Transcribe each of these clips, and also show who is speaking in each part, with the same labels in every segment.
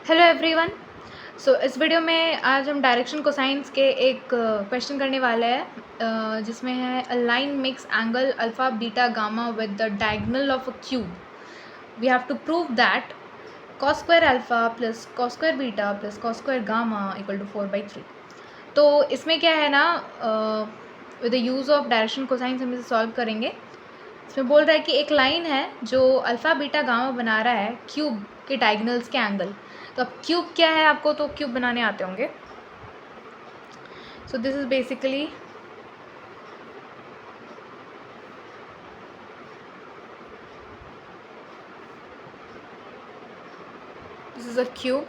Speaker 1: Hello everyone. सो इस video में आज हम डायरेक्शन कोसाइंस के एक क्वेश्चन करने वाले हैं जिसमें है a line makes angle alpha beta gamma with the diagonal of a cube. We have to prove that cos square alpha plus cos square beta plus cos square gamma equal to 4/3। तो इसमें क्या है ना, with the use of direction cosines हम इसे solve करेंगे। इसमें बोल रहा है कि एक लाइन है जो अल्फ़ा बीटा गामा बना रहा है क्यूब के डायगोनल्स के एंगल। तो अब क्यूब क्या है, आपको तो क्यूब बनाने आते होंगे। So this is basically this is a cube.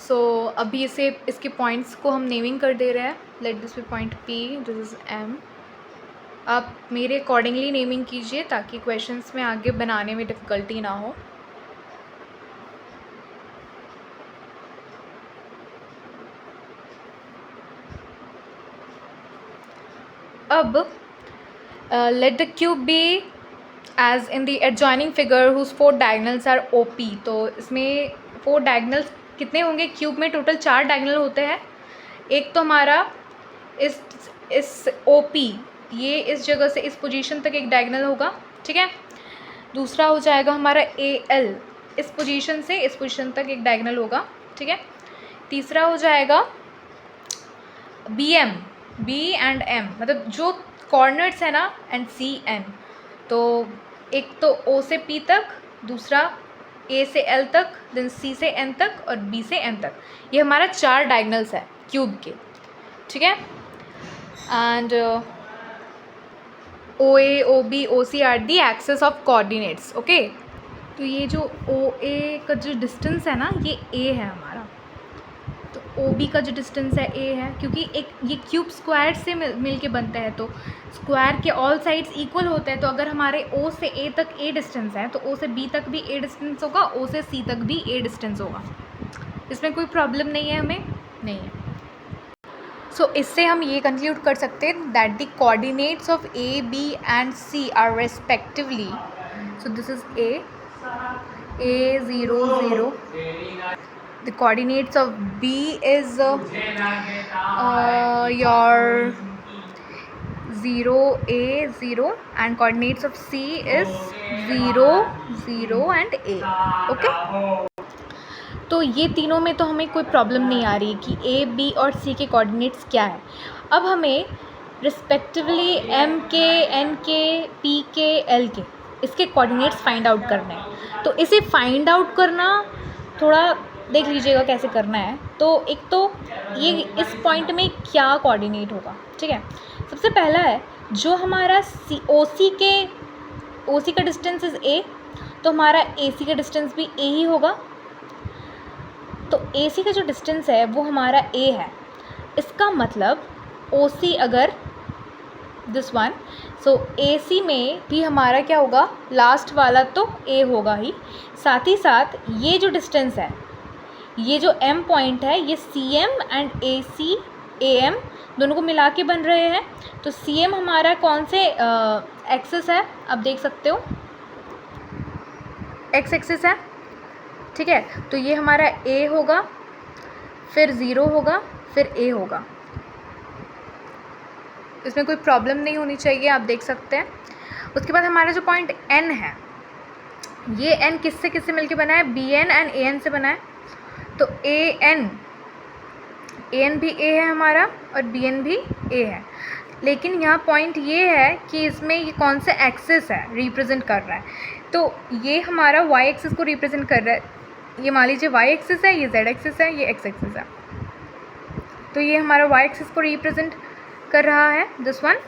Speaker 1: So अभी इसके पॉइंट्स को हम नेमिंग कर दे रहे हैं। Let this be point P, this is M. आप मेरे अकॉर्डिंगली नेमिंग कीजिए ताकि क्वेश्चंस में आगे बनाने में डिफ़िकल्टी ना हो। अब let the cube be edge in the adjoining figure whose 4 diagonals are OP। तो इसमें 4 डायगनल्स कितने होंगे? क्यूब में टोटल 4 डायगनल होते हैं। एक तो हमारा इस OP, ये इस जगह से इस पोजीशन तक एक डायगनल होगा, ठीक है। दूसरा हो जाएगा हमारा AL, इस पोजीशन से इस पोजीशन तक एक डायगनल होगा, ठीक है। तीसरा हो जाएगा BM, B एंड M, मतलब जो कॉर्नर्स है ना, एंड CN। तो एक तो O से P तक, दूसरा A से L तक, देन C से N तक और B से N तक। ये हमारा 4 डायगनल्स है क्यूब के, ठीक है। And OA, OB, OC are the axes of coordinates, okay. तो ये जो OA का जो डिस्टेंस है ना, ये A है हमारा। तो OB का जो डिस्टेंस है A है, क्योंकि एक ये क्यूब स्क्वायर से मिल के बनता है, तो स्क्वायर के ऑल साइड्स इक्वल होते हैं। तो अगर हमारे O से A तक A डिस्टेंस है तो O से B तक भी A डिस्टेंस होगा, O से C तक भी A डिस्टेंस होगा। इसमें कोई प्रॉब्लम नहीं है, हमें नहीं है। सो इससे हम ये कंक्लूड कर सकते हैं that the coordinates of A, B and C are respectively, so this is A 0 0, the coordinates of B is your 0 A 0 and coordinates of C is 0 0 and A, okay। तो ये तीनों में तो हमें कोई प्रॉब्लम नहीं आ रही कि A, B और C के कोऑर्डिनेट्स क्या है। अब हमें रिस्पेक्टिवली M के, N के, P के, L के, इसके कोऑर्डिनेट्स फाइंड आउट करने हैं। तो इसे फाइंड आउट करना थोड़ा देख लीजिएगा कैसे करना है। तो एक तो ये इस पॉइंट में क्या कोऑर्डिनेट होगा, ठीक है। सबसे पहला है जो हमारा OC का डिस्टेंस इज़ A, तो हमारा AC का डिस्टेंस भी A ही होगा। तो AC का जो डिस्टेंस है वो हमारा A है। इसका मतलब OC अगर दिस वन, सो AC में भी हमारा क्या होगा, लास्ट वाला तो A होगा ही, साथ ही साथ ये जो डिस्टेंस है, ये जो M पॉइंट है, ये CM एंड AC AM दोनों को मिला के बन रहे हैं। तो CM हमारा कौन से एक्सिस है, आप देख सकते हो, X एक्सिस है, ठीक है। तो ये हमारा A होगा, फिर 0 होगा, फिर A होगा। इसमें कोई प्रॉब्लम नहीं होनी चाहिए, आप देख सकते हैं। उसके बाद हमारा जो पॉइंट N है, ये N किससे किससे मिलके बना है, BN एंड AN से बना है। तो AN भी A है हमारा और BN भी A है। लेकिन यहाँ पॉइंट ये है कि इसमें ये कौन सा एक्सिस है रिप्रेजेंट कर रहा है। तो ये हमारा Y एक्सिस को रिप्रेजेंट कर रहा है। ये मान लीजिए Y एक्सिस है, ये Z एक्सिस है, ये X एक्सिस है। तो ये हमारा Y एक्सिस को रिप्रेजेंट कर रहा है, दिस वन।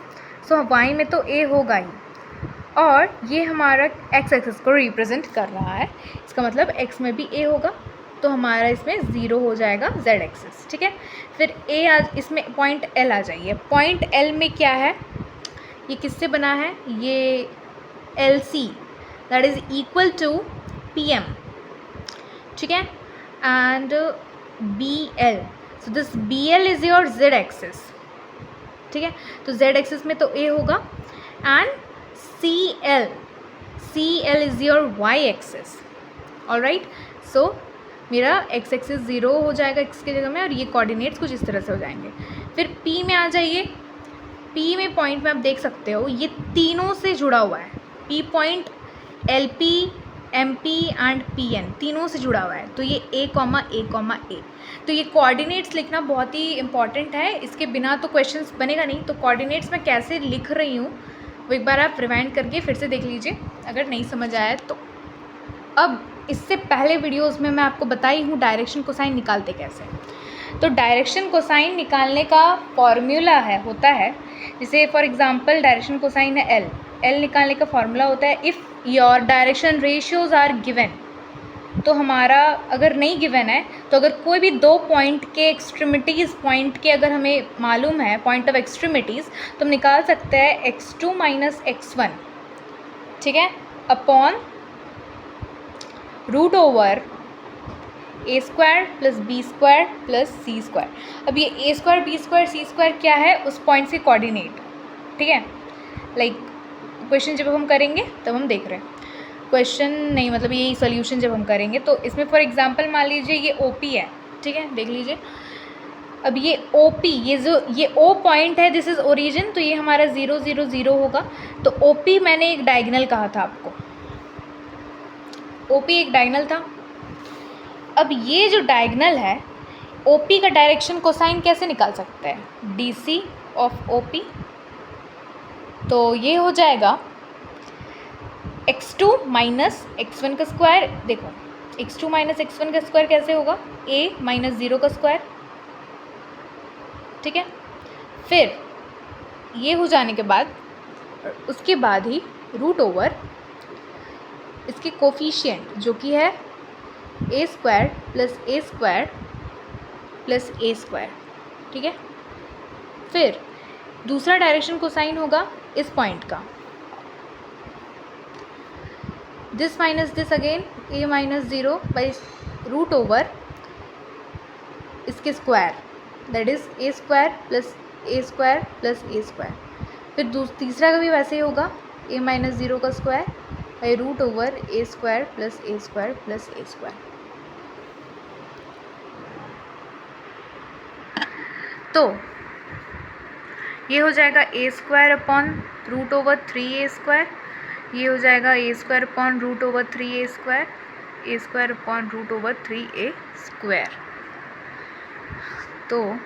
Speaker 1: सो Y में तो A होगा ही, और ये हमारा X एक्सिस को रिप्रेजेंट कर रहा है। इसका मतलब X में भी A होगा, तो हमारा इसमें 0 हो जाएगा Z एक्सिस, ठीक है। फिर इसमें पॉइंट L आ जाइए। पॉइंट L में क्या है, ये किससे बना है, ये LC that is equal to PM, ठीक है। And BL, so this BL is your Z axis, ठीक है। तो Z एक्सिस में तो A होगा, and CL is your y axis, alright. So मेरा x एक्सिस 0 हो जाएगा x की जगह में, और ये कोऑर्डिनेट्स कुछ इस तरह से हो जाएंगे। फिर P में आ जाइए। P में पॉइंट में आप देख सकते हो ये तीनों से जुड़ा हुआ है। P point LP, MP and PN तीनों से जुड़ा हुआ है। तो ये A, A। तो ये कोऑर्डिनेट्स लिखना बहुत ही इंपॉर्टेंट है, इसके बिना तो क्वेश्चंस बनेगा नहीं। तो कोऑर्डिनेट्स मैं कैसे लिख रही हूँ वो एक बार आप रिवाइंड करके फिर से देख लीजिए अगर नहीं समझ आया तो। अब इससे पहले वीडियोस में मैं आपको बताई हूँ डायरेक्शन कोसाइन निकालते कैसे। तो डायरेक्शन कोसाइन निकालने का फॉर्मूला होता है, जैसे फॉर एग्जांपल डायरेक्शन कोसाइन है एल निकालने का फॉर्मूला होता है if your direction ratios are given. तो हमारा अगर नहीं गिवन है तो अगर कोई भी दो पॉइंट के एक्सट्रीमिटीज़ पॉइंट के अगर हमें मालूम है पॉइंट ऑफ एक्सट्रीमिटीज़, तो हम निकाल सकते हैं x2 माइनस x1, ठीक है, upon root over a square plus b square plus c square. अब ये a square b square c square क्या है, उस पॉइंट से कोऑर्डिनेट, ठीक है। लाइक क्वेश्चन जब हम करेंगे तब हम देख रहे हैं, क्वेश्चन नहीं मतलब यही सोल्यूशन जब हम करेंगे। तो इसमें फॉर एग्जांपल मान लीजिए ये OP है, ठीक है, देख लीजिए। अब ये OP, ये O पॉइंट है, दिस इज़ ओरिजिन, तो ये हमारा 0 0 0 होगा। तो OP मैंने एक डायगोनल कहा था आपको, OP एक डायगोनल था। अब ये जो डायगोनल है OP का डायरेक्शन कोसाइन कैसे निकाल सकते हैं, DC ऑफ OP। तो ये हो जाएगा x2 माइनस x1 का स्क्वायर। देखो x2 माइनस x1 का स्क्वायर कैसे होगा, a माइनस 0 का स्क्वायर, ठीक है। फिर ये हो जाने के बाद उसके बाद ही रूट ओवर इसके कोफिशिएंट जो कि है a square plus a square plus a square, ठीक है। फिर दूसरा डायरेक्शन कोसाइन होगा इस पॉइंट का, this minus this again a minus 0 by root over इसके square, that is a square plus a square plus a square. फिर तीसरा का भी वैसे ही होगा a माइनस 0 का square by root over a square plus a square plus a square. तो ये हो जाएगा a square upon root over 3a square, ये हो जाएगा a square upon root over 3a square, a square upon root over 3a square. तो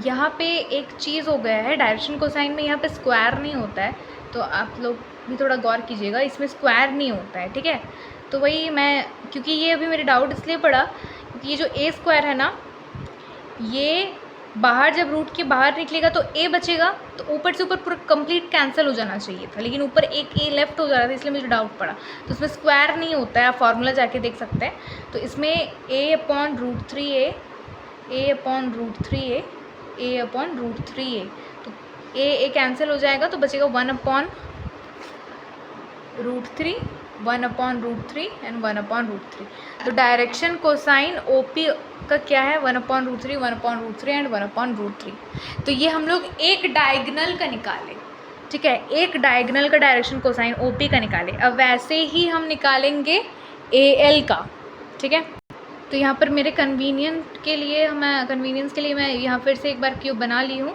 Speaker 1: यहाँ पे एक चीज़ हो गया है, डायरेक्शन कोसाइन में यहाँ पे स्क्वायर नहीं होता है, तो आप लोग भी थोड़ा गौर कीजिएगा, इसमें स्क्वायर नहीं होता है, ठीक है। तो वही मैं, क्योंकि ये अभी मेरे डाउट इसलिए पड़ा क्योंकि ये जो a स्क्वायर है ना, ये बाहर जब रूट के बाहर निकलेगा तो a बचेगा, तो ऊपर से ऊपर पूरा कंप्लीट कैंसिल हो जाना चाहिए था, लेकिन ऊपर एक a लेफ्ट हो जा रहा था, इसलिए मुझे डाउट पड़ा। तो इसमें स्क्वायर नहीं होता है, आप फार्मूला जाके देख सकते हैं। तो इसमें a upon root 3a, a upon root 3a, a upon root 3a, तो a कैंसिल हो जाएगा, तो बचेगा 1 upon root 3, 1 upon root 3 and 1 upon root 3। तो डायरेक्शन कोसाइन OP का क्या है, 1 upon root 3, 1 upon root 3 and 1 upon root 3। तो ये हम लोग एक डायगोनल का निकाले, ठीक है, एक डायगोनल का डायरेक्शन कोसाइन OP का निकाले। अब वैसे ही हम निकालेंगे AL का, ठीक है। तो यहाँ पर मेरे कन्वीनियंस के लिए मैं यहाँ फिर से एक बार क्यूब बना ली हूँ,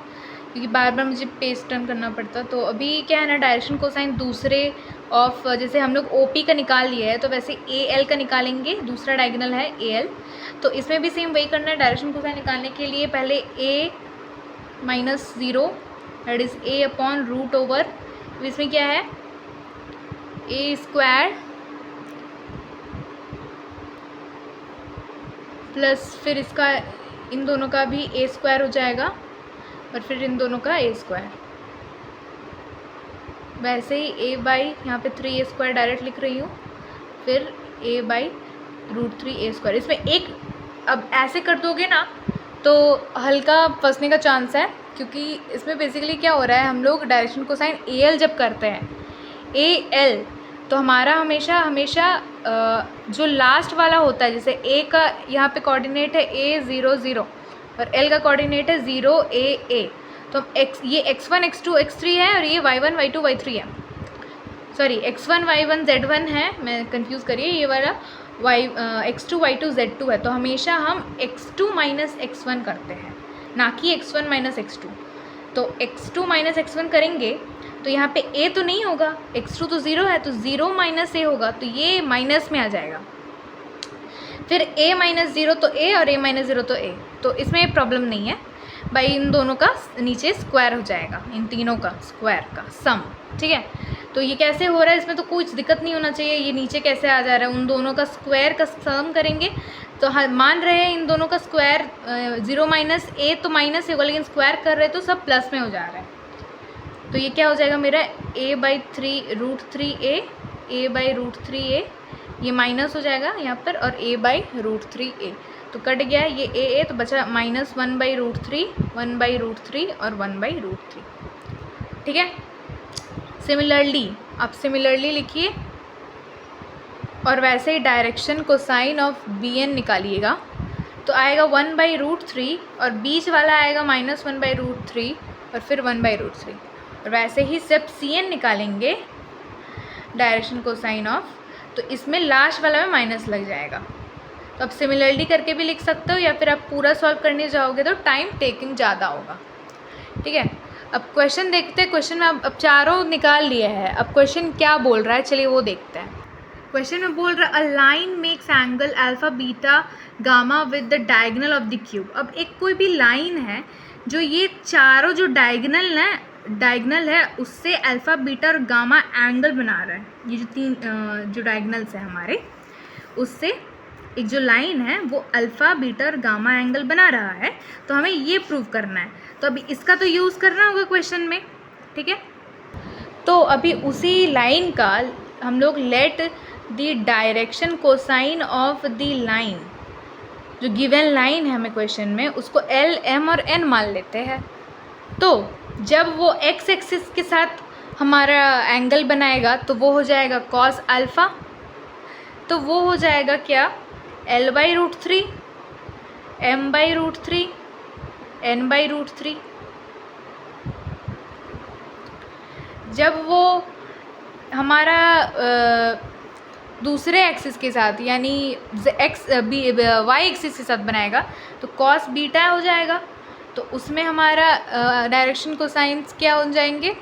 Speaker 1: क्योंकि बार बार मुझे पेज टर्न करना पड़ता। तो अभी क्या है ना, डायरेक्शन कोसाइन दूसरे ऑफ, जैसे हम लोग OP का निकाल लिया है तो वैसे AL का निकालेंगे, दूसरा डायगोनल है AL। तो इसमें भी सेम वही करना है, डायरेक्शन कोसाइन निकालने के लिए पहले a minus 0 that is a upon root over, इसमें क्या है a स्क्वायर प्लस फिर इसका इन दोनों का भी a स्क्वायर हो जाएगा और फिर इन दोनों का a स्क्वायर। वैसे ही a बाई यहाँ पे 3a स्क्वायर डायरेक्ट लिख रही हूँ, फिर a by root 3a square. इसमें एक, अब ऐसे कर दोगे ना तो हल्का फंसने का चांस है, क्योंकि इसमें बेसिकली क्या हो रहा है, हम लोग डायरेक्शन कोसाइन AL जब करते हैं AL, तो हमारा हमेशा जो लास्ट वाला होता है, जैसे a का यहाँ पे कोऑर्डिनेट है a 0 0, और L का कोऑर्डिनेट है 0 A A। तो ये x1 x2 x3 है और ये y1 y2 y3 है, सॉरी x1 y1 z1 है, मैं कंफ्यूज करिए, ये वाला x2 y2 z2 है। तो हमेशा हम x2 माइनस x1 करते हैं, ना कि x1 माइनस x2। तो x2 माइनस x1 करेंगे तो यहाँ पे a तो नहीं होगा, x2 तो 0 है, तो 0 माइनस a होगा, तो ये माइनस में आ जाएगा। फिर a माइनस 0 तो a और a माइनस 0 तो a, तो इसमें प्रॉब्लम नहीं है भाई, इन दोनों का नीचे स्क्वायर हो जाएगा, इन तीनों का स्क्वायर का सम, ठीक है। तो ये कैसे हो रहा है, इसमें तो कुछ दिक्कत नहीं होना चाहिए, ये नीचे कैसे आ जा रहा है, उन दोनों का स्क्वायर का सम करेंगे तो मान रहे हैं इन दोनों का स्क्वायर 0 माइनस a तो माइनस होगा, लेकिन स्क्वायर कर रहे हैं तो सब प्लस में हो जा रहा है। तो ये क्या हो जाएगा मेरा a/3√3a, a/√3a, ये माइनस हो जाएगा यहाँ पर, और a/√3a तो कट गया ये a तो बचा माइनस 1/√3, 1/√3 और 1/√3, ठीक है। सिमिलरली आप सिमिलरली लिखिए, और वैसे ही डायरेक्शन कोसाइन ऑफ bn निकालिएगा, तो आएगा 1/√3 और बीच वाला आएगा माइनस 1/√3 और फिर 1/√3, और वैसे ही जब cn निकालेंगे डायरेक्शन कोसाइन ऑफ, तो इसमें लास्ट वाला में माइनस लग जाएगा। तो आप सिमिलरली करके भी लिख सकते हो, या फिर आप पूरा सॉल्व करने जाओगे तो टाइम टेकिंग ज़्यादा होगा, ठीक है। अब क्वेश्चन देखते हैं, क्वेश्चन में अब चारों निकाल लिए हैं, अब क्वेश्चन क्या बोल रहा है चलिए वो देखते हैं। क्वेश्चन में बोल रहा है a line makes angle alpha beta gamma with the diagonal of the cube. अब एक कोई भी लाइन है जो ये चारों जो डायगोनल है उससे अल्फा बीटा और गामा एंगल बना रहा है, ये जो तीन जो डायगोनल्स है हमारे, उससे एक जो लाइन है वो अल्फ़ा बीटा और गामा एंगल बना रहा है, तो हमें ये प्रूव करना है। तो अभी इसका तो यूज़ करना होगा क्वेश्चन में, ठीक है। तो अभी उसी लाइन का हम लोग let the direction cosine of the line, जो गिवन लाइन है हमें क्वेश्चन में, उसको L, M और N मान लेते हैं। तो जब वो x एक्सिस के साथ हमारा एंगल बनाएगा तो वो हो जाएगा कॉस अल्फ़ा, तो वो हो जाएगा क्या L/√3, M/√3, N/√3। जब वो हमारा दूसरे एक्सिस के साथ यानी y एक्सिस के साथ बनाएगा तो कॉस बीटा हो जाएगा, तो उसमें हमारा डायरेक्शन कोसाइंस क्या हो जाएंगे,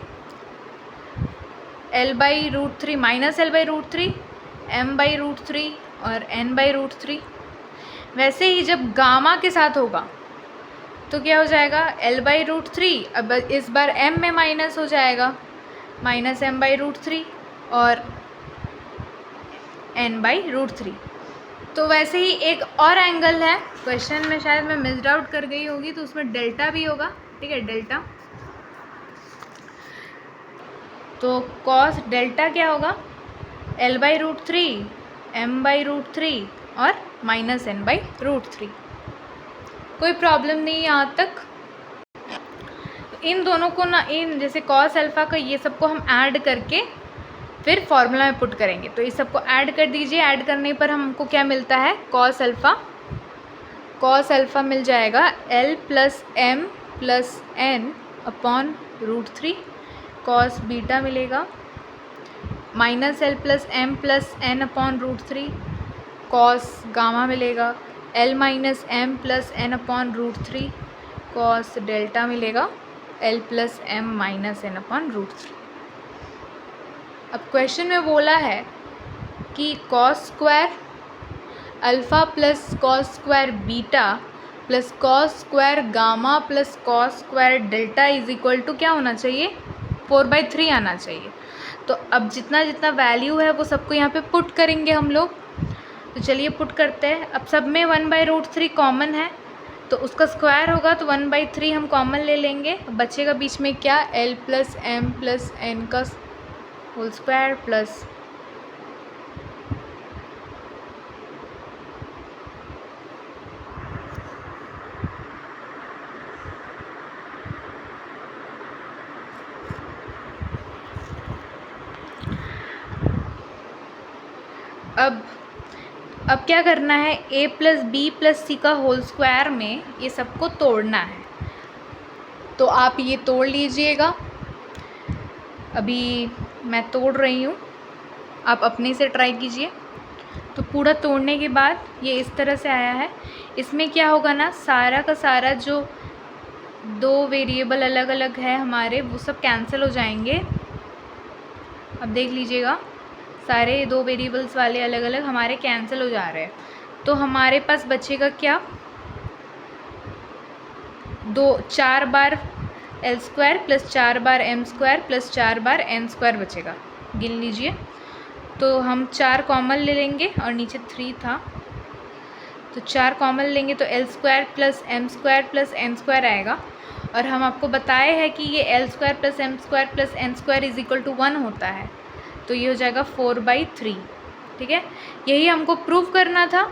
Speaker 1: L/√3 माइनस L/√3, M/√3 और N/√3। वैसे ही जब गामा के साथ होगा तो क्या हो जाएगा L/√3, अब इस बार M में माइनस हो जाएगा, माइनस M/√3 और N/√3। तो वैसे ही एक और एंगल है क्वेश्चन में, शायद मैं मिस्ड आउट कर गई होगी, तो उसमें डेल्टा भी होगा, ठीक है, डेल्टा। तो कॉस डेल्टा क्या होगा L/√3, M/√3 और माइनस N/√3। कोई प्रॉब्लम नहीं यहाँ तक। इन दोनों को ना, इन जैसे कॉस अल्फ़ा का ये सबको हम ऐड करके फिर फॉर्मूला में पुट करेंगे, तो इस सबको ऐड कर दीजिए। ऐड करने पर हमको क्या मिलता है, कॉस अल्फ़ा मिल जाएगा L + M + N/√3, cos beta मिलेगा minus L + M + N/√3, cos gamma मिलेगा L - M + N/√3, cos delta मिलेगा L + M - N/√3। अब क्वेश्चन में बोला है कि cos square alpha plus cos square beta plus cos square gamma plus cos square delta is equal to क्या होना चाहिए, 4/3 आना चाहिए। तो अब जितना जितना वैल्यू है वो सबको यहाँ पे पुट करेंगे हम लोग। तो चलिए पुट करते हैं। अब सब में 1/√3 कॉमन है, तो उसका स्क्वायर होगा तो 1/3 हम कॉमन ले लेंगे। बचेगा बीच में क्या, L + M + N का होल स्क्वायर प्लस अब क्या करना है, a प्लस बी प्लस सी का होल स्क्वायर में ये सबको तोड़ना है। तो आप ये तोड़ लीजिएगा, अभी मैं तोड़ रही हूँ, आप अपने से ट्राई कीजिए। तो पूरा तोड़ने के बाद ये इस तरह से आया है। इसमें क्या होगा ना, सारा का सारा जो दो वेरिएबल अलग अलग है हमारे, वो सब कैंसिल हो जाएंगे। अब देख लीजिएगा, सारे दो वेरिएबल्स वाले अलग अलग हमारे कैंसिल हो जा रहे हैं। तो हमारे पास बचेगा क्या, 4 बार एल स्क्वायर प्लस 4 बार एम स्क्वायर प्लस 4 बार एन स्क्वायर बचेगा। गिन लीजिए। तो हम 4 कॉमन ले लेंगे और नीचे 3 था, तो 4 कॉमन लेंगे तो l square plus m square plus n square आएगा। और हम आपको बताए हैं कि ये l square plus m square plus n square is equal to 1 होता है, तो ये हो जाएगा 4/3। ठीक है, यही हमको प्रूव करना था।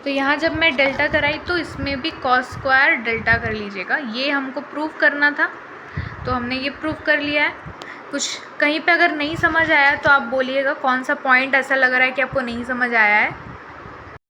Speaker 1: तो यहाँ जब मैं डेल्टा कराई तो इसमें भी कॉस स्क्वायर डेल्टा कर लीजिएगा, ये हमको प्रूव करना था, तो हमने ये प्रूव कर लिया है। कुछ कहीं पे अगर नहीं समझ आया तो आप बोलिएगा, कौन सा पॉइंट ऐसा लग रहा है कि आपको नहीं समझ आया है।